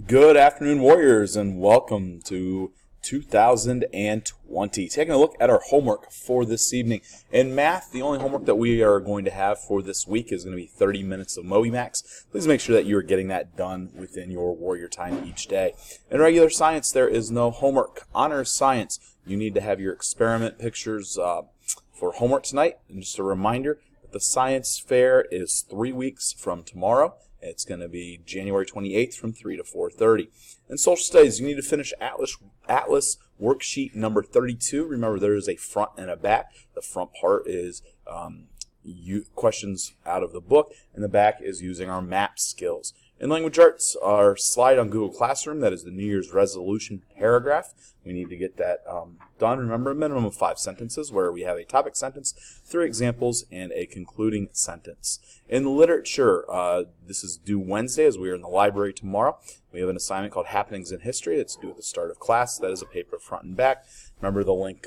Good afternoon, Warriors, and welcome to 2020. Taking a look at our homework for this evening. In math, the only homework that we are going to have for this week is going to be 30 minutes of MobyMax. Please make sure that you are getting that done within your Warrior time each day. In regular science, there is no homework. Honors science, you need to have your experiment pictures for homework tonight. And just a reminder that the science fair is 3 weeks from tomorrow. It's going to be January 28th from 3 to 4:30. In social studies, you need to finish Atlas worksheet number 32. Remember, there is a front and a back. The front part is questions out of the book, and the back is using our map skills. In language arts, our slide on Google Classroom, that is the New Year's resolution paragraph. We need to get that done. Remember, a minimum of 5 sentences where we have a topic sentence, 3 examples, and a concluding sentence. In literature, this is due Wednesday as we are in the library tomorrow. We have an assignment called Happenings in History. It's due at the start of class. That is a paper front and back. Remember, the link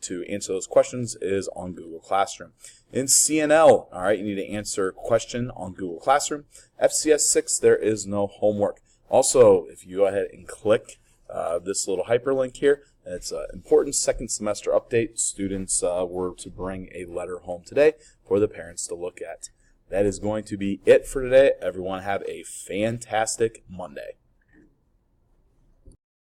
to answer those questions is on Google Classroom. In CNL, all right, you need to answer a question on Google Classroom. FCS 6, there is no homework. Also, if you go ahead and click this little hyperlink here, it's an important second semester update. Students were to bring a letter home today for the parents to look at. That is going to be it for today. Everyone have a fantastic Monday.